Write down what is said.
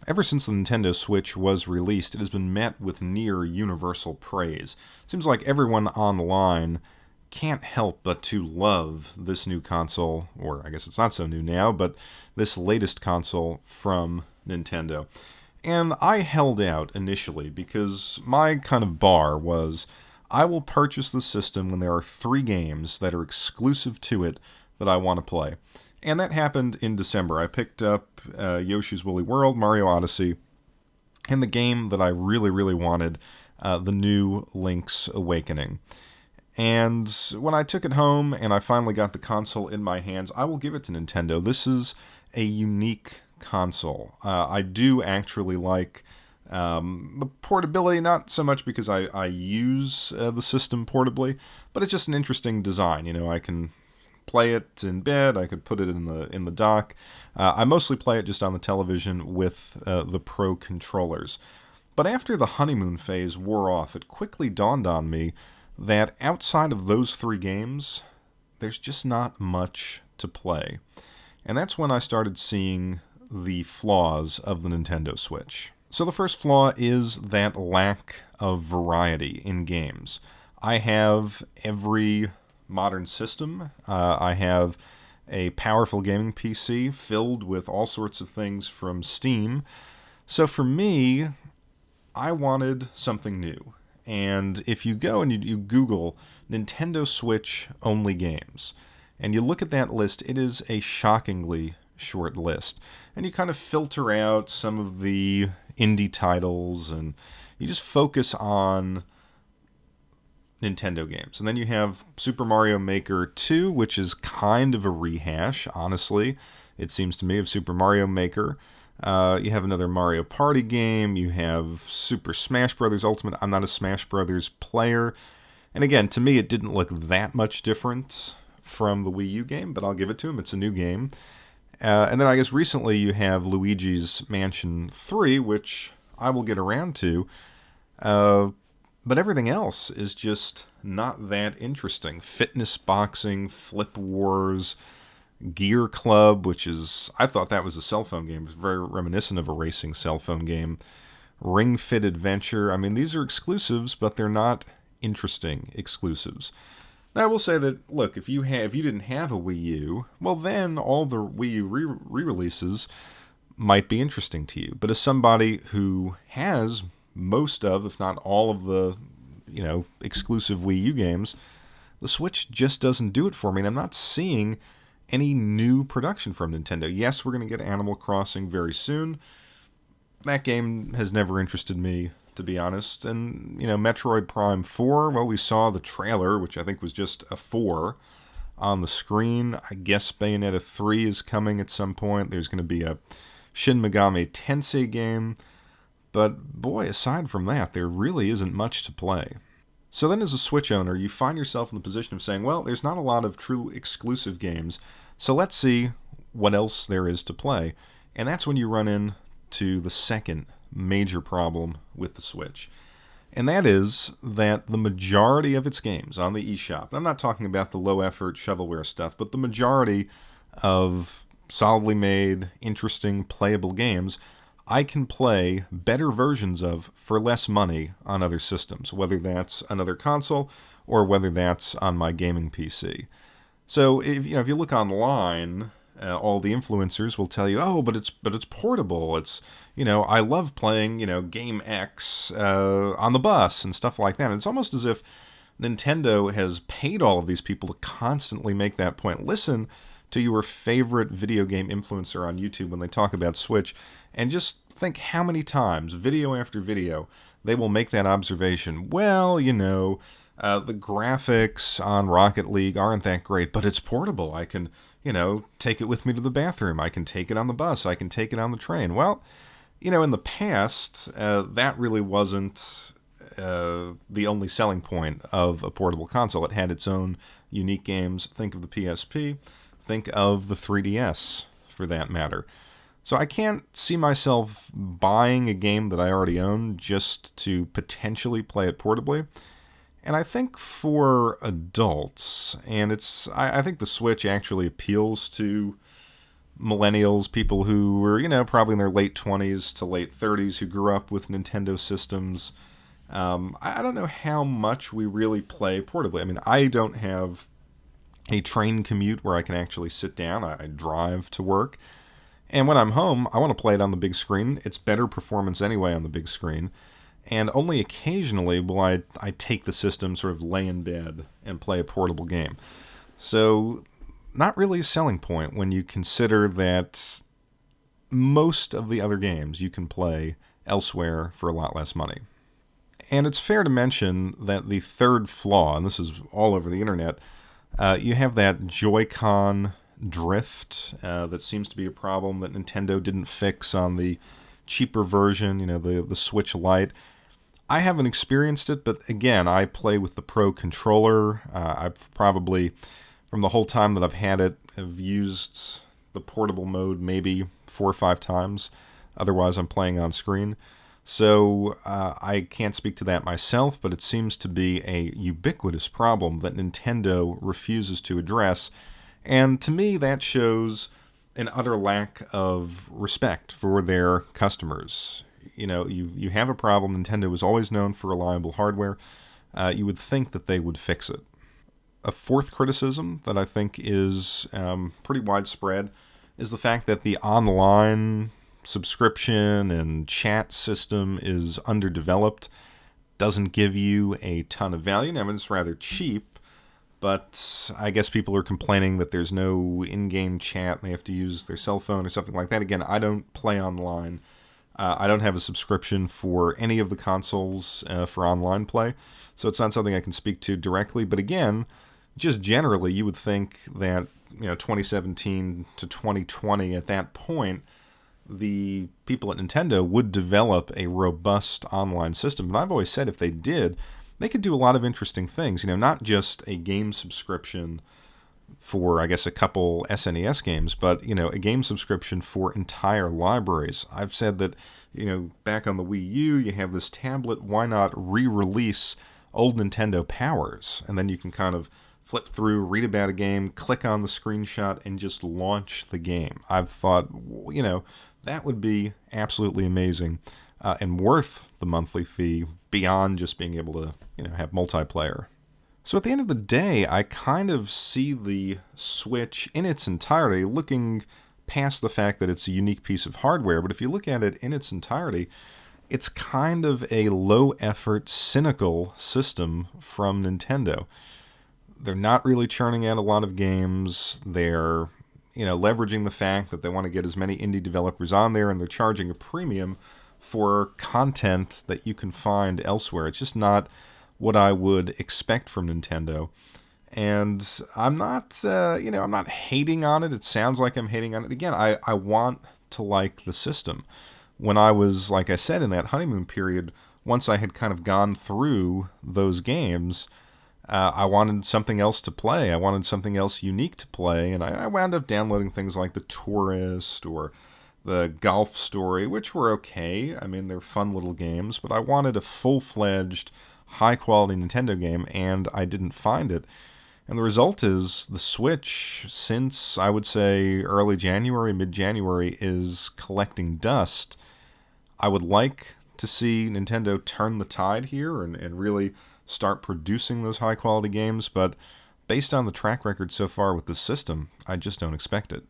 Ever since the Nintendo Switch was released, it has been met with near universal praise. Seems like everyone online can't help but to love this new console, or I guess it's not so new now, but this latest console from Nintendo. And I held out initially because my kind of bar was I will purchase the system when there are 3 games that are exclusive to it that I want to play. And that happened in December. I picked up Yoshi's Woolly World, Mario Odyssey, and the game that I really, really wanted, the new Link's Awakening. And when I took it home and I finally got the console in my hands, I will give it to Nintendo. This is a unique console. I do actually like the portability, not so much because I use the system portably, but it's just an interesting design. You know, I can play it in bed. I could put it in the dock. I mostly play it just on the television with the Pro controllers. But after the honeymoon phase wore off, it quickly dawned on me that outside of those 3 games, there's just not much to play. And that's when I started seeing the flaws of the Nintendo Switch. So the first flaw is that lack of variety in games. I have every modern system. I have a powerful gaming PC filled with all sorts of things from Steam. So for me, I wanted something new. And if you go and you Google Nintendo Switch only games, and you look at that list, it is a shockingly short list. And you kind of filter out some of the indie titles, and you just focus on Nintendo games. And then you have Super Mario Maker 2, which is kind of a rehash, honestly, it seems to me, of Super Mario Maker. You have another Mario Party game. You have Super Smash Bros. Ultimate. I'm not a Smash Bros. Player. And again, to me, it didn't look that much different from the Wii U game, but I'll give it to him. It's a new game. And then I guess recently you have Luigi's Mansion 3, which I will get around to. But everything else is just not that interesting. Fitness boxing, Flip Wars, Gear Club, which is, I thought that was a cell phone game. It was very reminiscent of a racing cell phone game. Ring Fit Adventure. I mean, these are exclusives, but they're not interesting exclusives. Now, I will say that, look, if you didn't have a Wii U, well, then all the Wii U re-releases might be interesting to you. But as somebody who has most of, if not all of the, exclusive Wii U games, the Switch just doesn't do it for me, and I'm not seeing any new production from Nintendo. Yes, we're going to get Animal Crossing very soon. That game has never interested me, to be honest. And, Metroid Prime 4, well, we saw the trailer, which I think was just a 4 on the screen. I guess Bayonetta 3 is coming at some point. There's going to be a Shin Megami Tensei game. But boy, aside from that, there really isn't much to play. So then as a Switch owner, you find yourself in the position of saying, well, there's not a lot of true exclusive games, so let's see what else there is to play. And that's when you run into the second major problem with the Switch. And that is that the majority of its games on the eShop, and I'm not talking about the low-effort shovelware stuff, but the majority of solidly made, interesting, playable games I can play better versions of for less money on other systems, whether that's another console or whether that's on my gaming PC. So if you look online, all the influencers will tell you, oh, but it's portable. It's I love playing Game X on the bus and stuff like that. And it's almost as if Nintendo has paid all of these people to constantly make that point. Listen to your favorite video game influencer on YouTube when they talk about Switch, and just think how many times, video after video, they will make that observation. Well, the graphics on Rocket League aren't that great, but it's portable. I can, take it with me to the bathroom. I can take it on the bus. I can take it on the train. Well, in the past, that really wasn't the only selling point of a portable console. It had its own unique games. Think of the PSP. Think of the 3DS, for that matter. So I can't see myself buying a game that I already own just to potentially play it portably. And I think for adults, and I think the Switch actually appeals to millennials, people who were, probably in their late 20s to late 30s who grew up with Nintendo systems. I don't know how much we really play portably. I mean, I don't have a train commute where I can actually sit down. I drive to work. And when I'm home, I want to play it on the big screen. It's better performance anyway on the big screen. And only occasionally will I take the system, sort of lay in bed, and play a portable game. So, not really a selling point when you consider that most of the other games you can play elsewhere for a lot less money. And it's fair to mention that the third flaw, and this is all over the internet, you have that Joy-Con drift that seems to be a problem that Nintendo didn't fix on the cheaper version, the Switch Lite. I haven't experienced it, but again, I play with the Pro controller. I've probably, from the whole time that I've had it, have used the portable mode maybe 4 or 5 times. Otherwise, I'm playing on screen. So I can't speak to that myself, but it seems to be a ubiquitous problem that Nintendo refuses to address. And to me, that shows an utter lack of respect for their customers. You have a problem. Nintendo is always known for reliable hardware. You would think that they would fix it. A fourth criticism that I think is pretty widespread is the fact that the online subscription and chat system is underdeveloped, doesn't give you a ton of value. I mean, it's rather cheap, but I guess people are complaining that there's no in-game chat and they have to use their cell phone or something like that. Again, I don't play online. I don't have a subscription for any of the consoles for online play, so it's not something I can speak to directly. But again, just generally, you would think that 2017 to 2020, at that point, the people at Nintendo would develop a robust online system. And I've always said if they did, they could do a lot of interesting things. Not just a game subscription for, I guess, a couple SNES games, but, a game subscription for entire libraries. I've said that, back on the Wii U, you have this tablet. Why not re-release old Nintendo powers? And then you can kind of flip through, read about a game, click on the screenshot, and just launch the game. I've thought, that would be absolutely amazing and worth the monthly fee beyond just being able to, have multiplayer. So at the end of the day, I kind of see the Switch in its entirety, looking past the fact that it's a unique piece of hardware. But if you look at it in its entirety, it's kind of a low-effort, cynical system from Nintendo. They're not really churning out a lot of games. They're leveraging the fact that they want to get as many indie developers on there, and they're charging a premium for content that you can find elsewhere. It's just not what I would expect from Nintendo. And I'm not, I'm not hating on it. It sounds like I'm hating on it. Again, I want to like the system. When I was, like I said, in that honeymoon period, once I had kind of gone through those games, I wanted something else to play. I wanted something else unique to play, and I wound up downloading things like The Tourist or The Golf Story, which were okay. I mean, they're fun little games, but I wanted a full-fledged, high-quality Nintendo game, and I didn't find it. And the result is the Switch, since, I would say, early January, mid-January, is collecting dust. I would like to see Nintendo turn the tide here and really start producing those high-quality games, but based on the track record so far with this system, I just don't expect it.